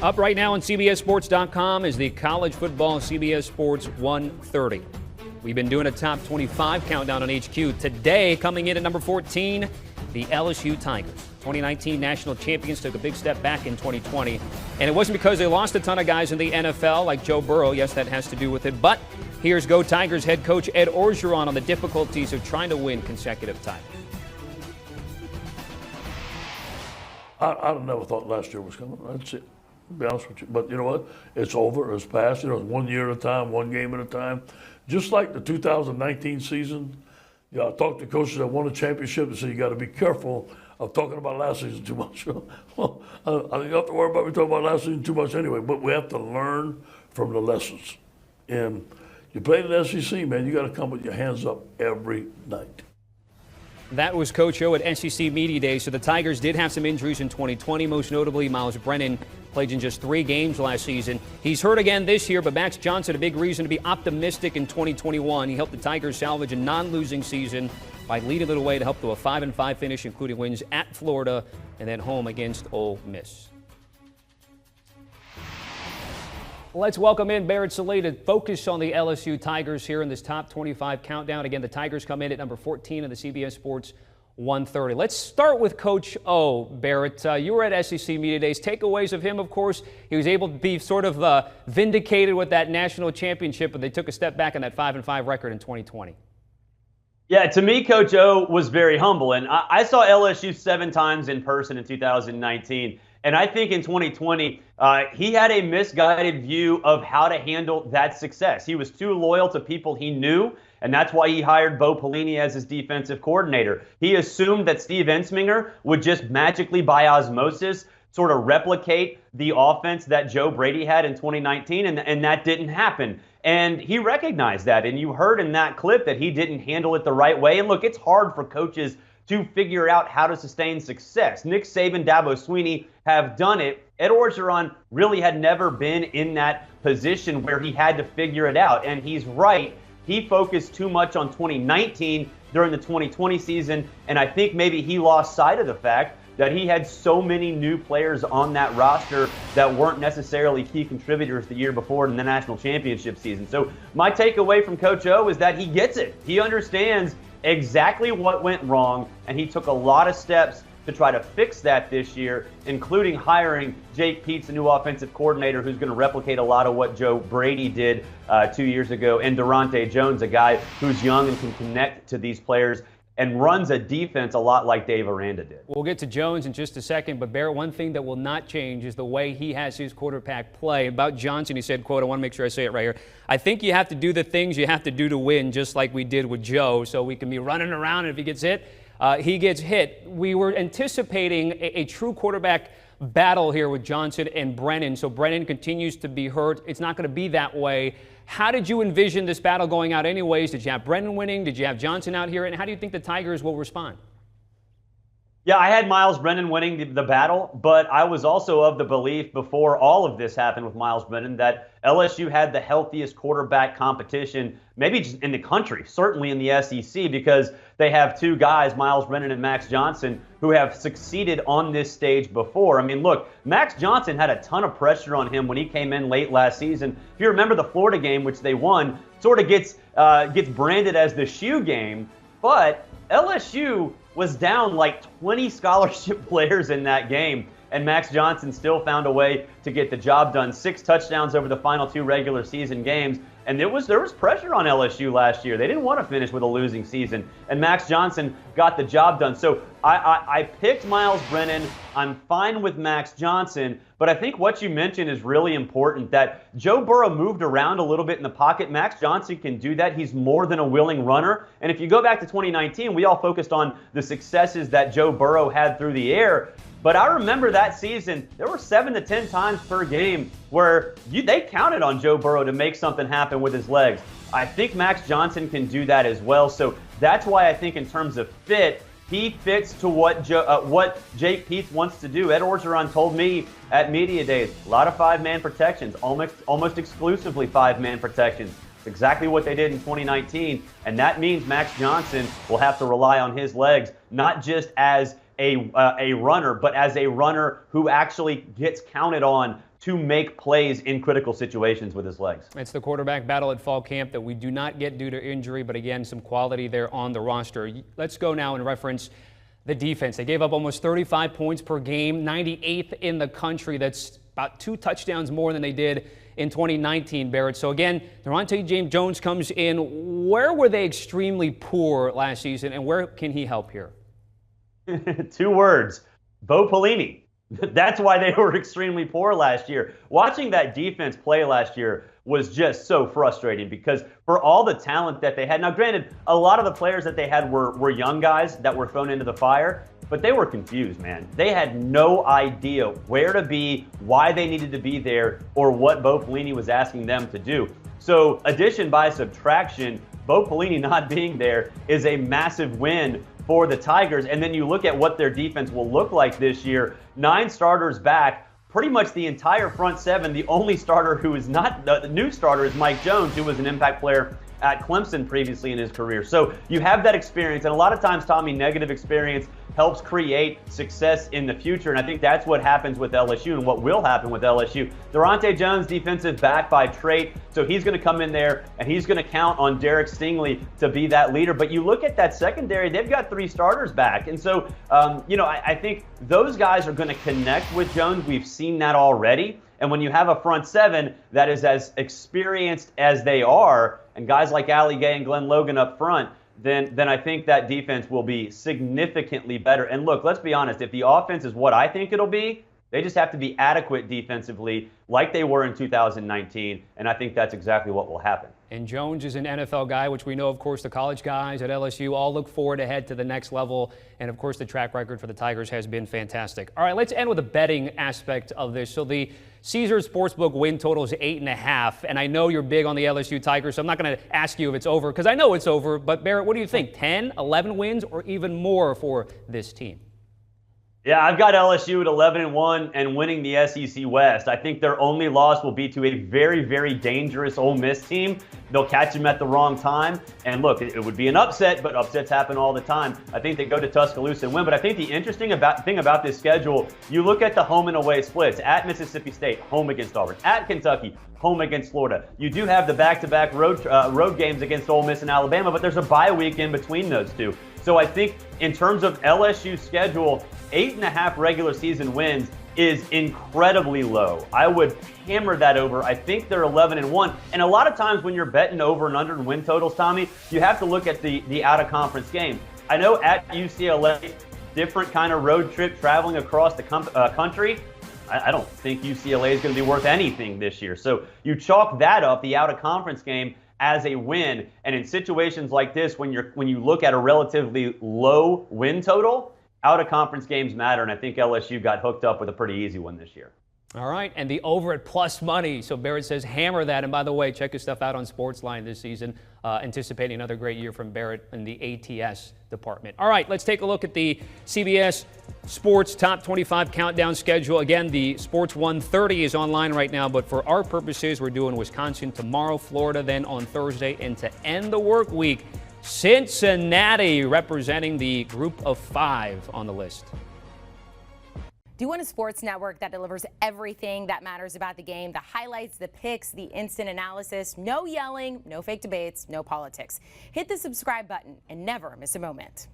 Up right now on CBSSports.com is the college football CBS Sports 130. We've been doing a top 25 countdown on HQ. Today, coming in at number 14, the LSU Tigers. 2019 national champions took a big step back in 2020. And it wasn't because they lost a ton of guys in the NFL like Joe Burrow. Yes, that has to do with it. But here's Go Tigers head coach Ed Orgeron on the difficulties of trying to win consecutive titles. I never thought last year was coming. That's it. To be honest with you. But you know what? It's over. It's past. You know, it's 1 year at a time, one game at a time. Just like the 2019 season, you know, I talked to coaches that won a championship and said you got to be careful of talking about last season too much. Well, I don't have to worry about me talking about last season too much anyway. But we have to learn from the lessons. And you play in the SEC, man, you got to come with your hands up every night. That was Coach O at SEC Media Day. So the Tigers did have some injuries in 2020, most notably Miles Brennan played in just 3 games last season. He's hurt again this year, but Max Johnson, a big reason to be optimistic in 2021. He helped the Tigers salvage a non-losing season by leading the way to help to a 5-5 finish, including wins at Florida and then home against Ole Miss. Let's welcome in Barrett Sallee to focus on the LSU Tigers here in this top 25 countdown. Again, the Tigers come in at number 14 in the CBS Sports 130. Let's start with Coach O, Barrett. You were at SEC Media Days. Takeaways of him, of course, he was able to be sort of vindicated with that national championship, but they took a step back on that 5-5 record in 2020. Yeah, to me, Coach O was very humble. And I saw LSU 7 times in person in 2019. And I think in 2020, he had a misguided view of how to handle that success. He was too loyal to people he knew, and that's why he hired Bo Pelini as his defensive coordinator. He assumed that Steve Ensminger would just magically, by osmosis, sort of replicate the offense that Joe Brady had in 2019, and that didn't happen. And he recognized that, and you heard in that clip that he didn't handle it the right way. And look, it's hard for coaches to figure out how to sustain success. Nick Saban, Dabo Swinney have done it. Ed Orgeron really had never been in that position where he had to figure it out. And he's right. He focused too much on 2019 during the 2020 season. And I think maybe he lost sight of the fact that he had so many new players on that roster that weren't necessarily key contributors the year before in the national championship season. So my takeaway from Coach O is that he gets it. He understands exactly what went wrong, and he took a lot of steps to try to fix that this year, including hiring Jake Peetz, the new offensive coordinator, who's going to replicate a lot of what Joe Brady did 2 years ago, and Durante Jones, a guy who's young and can connect to these players and runs a defense a lot like Dave Aranda did. We'll get to Jones in just a second, but Barrett, one thing that will not change is the way he has his quarterback play. About Johnson, he said, quote, I want to make sure I say it right here, I think you have to do the things you have to do to win, just like we did with Joe, so we can be running around, and if he gets hit, he gets hit. We were anticipating a true quarterback battle here with Johnson and Brennan, so Brennan continues to be hurt. It's not going to be that way. How did you envision this battle going out anyways? Did you have Brennan winning? Did you have Johnson out here? And how do you think the Tigers will respond? Yeah, I had Miles Brennan winning the battle, but I was also of the belief before all of this happened with Miles Brennan that LSU had the healthiest quarterback competition, maybe just in the country, certainly in the SEC, because they have 2 guys, Miles Brennan and Max Johnson, who have succeeded on this stage before. I mean, look, Max Johnson had a ton of pressure on him when he came in late last season. If you remember the Florida game, which they won, sort of gets branded as the shoe game, but LSU was down like 20 scholarship players in that game, and Max Johnson still found a way to get the job done. 6 touchdowns over the final 2 regular season games, and there was pressure on LSU last year. They didn't want to finish with a losing season, and Max Johnson got the job done. So I picked Miles Brennan. I'm fine with Max Johnson, but I think what you mentioned is really important, that Joe Burrow moved around a little bit in the pocket. Max Johnson can do that. He's more than a willing runner. And if you go back to 2019, we all focused on the successes that Joe Burrow had through the air. But I remember that season, there were 7 to 10 times per game where they counted on Joe Burrow to make something happen with his legs. I think Max Johnson can do that as well. So that's why I think in terms of fit, he fits to what Jake Peetz wants to do. Ed Orgeron told me at Media Days, a lot of 5-man protections, almost exclusively 5-man protections. It's exactly what they did in 2019, and that means Max Johnson will have to rely on his legs, not just as a runner, but as a runner who actually gets counted on to make plays in critical situations with his legs. It's the quarterback battle at fall camp that we do not get due to injury, but again, some quality there on the roster. Let's go now and reference the defense. They gave up almost 35 points per game, 98th in the country. That's about 2 touchdowns more than they did in 2019, Barrett. So again, Durante James Jones comes in. Where were they extremely poor last season, and where can he help here? 2 words, Bo Pelini. That's why they were extremely poor last year. Watching that defense play last year was just so frustrating because for all the talent that they had, now granted, a lot of the players that they had were young guys that were thrown into the fire, but they were confused, man. They had no idea where to be, why they needed to be there, or what Bo Pelini was asking them to do. So addition by subtraction, Bo Pelini not being there is a massive win for the Tigers. And then you look at what their defense will look like this year. 9 starters back, pretty much the entire front 7. The only starter who is not the new starter is Mike Jones, who was an impact player at Clemson previously in his career. So you have that experience, and a lot of times, Tommy, negative experience helps create success in the future, and I think that's what happens with LSU and what will happen with LSU. Durante Jones, defensive back by trade, so he's going to come in there and he's going to count on Derek Stingley to be that leader. But you look at that secondary, they've got 3 starters back, and so I think those guys are going to connect with Jones. We've seen that already. And when you have a front 7 that is as experienced as they are, and guys like Ali Gay and Glenn Logan up front, then I think that defense will be significantly better. And look, let's be honest, if the offense is what I think it'll be, they just have to be adequate defensively like they were in 2019, and I think that's exactly what will happen. And Jones is an NFL guy, which we know, of course, the college guys at LSU all look forward to head to the next level. And, of course, the track record for the Tigers has been fantastic. All right, let's end with the betting aspect of this. So the Caesars Sportsbook win total is 8.5. And I know you're big on the LSU Tigers, so I'm not going to ask you if it's over because I know it's over. But, Barrett, what do you think? 10, 11 wins, or even more for this team? Yeah, I've got LSU at 11-1 and winning the SEC West. I think their only loss will be to a very, very dangerous Ole Miss team. They'll catch them at the wrong time. And look, it would be an upset, but upsets happen all the time. I think they go to Tuscaloosa and win. But I think the interesting thing about this schedule, you look at the home and away splits. At Mississippi State, home against Auburn. At Kentucky, home against Florida. You do have the back-to-back road games against Ole Miss and Alabama, but there's a bye week in between those two. So I think in terms of LSU's schedule, 8.5 regular season wins is incredibly low. I would hammer that over. I think they're 11-1. And a lot of times when you're betting over and under in win totals, Tommy, you have to look at the out-of-conference game. I know at UCLA, different kind of road trip traveling across the country. I don't think UCLA is going to be worth anything this year. So you chalk that up, the out-of-conference game, as a win. And in situations like this, when you look at a relatively low win total, out-of-conference games matter, and I think LSU got hooked up with a pretty easy one this year. All right, and the over at plus money. So Barrett says hammer that. And by the way, check his stuff out on Sportsline this season. Anticipating another great year from Barrett in the ATS department. All right, let's take a look at the CBS Sports Top 25 Countdown schedule. Again, the Sports 130 is online right now, but for our purposes, we're doing Wisconsin tomorrow, Florida then on Thursday, and to end the work week, Cincinnati representing the group of 5 on the list. Do you want a sports network that delivers everything that matters about the game? The highlights, the picks, the instant analysis, no yelling, no fake debates, no politics. Hit the subscribe button and never miss a moment.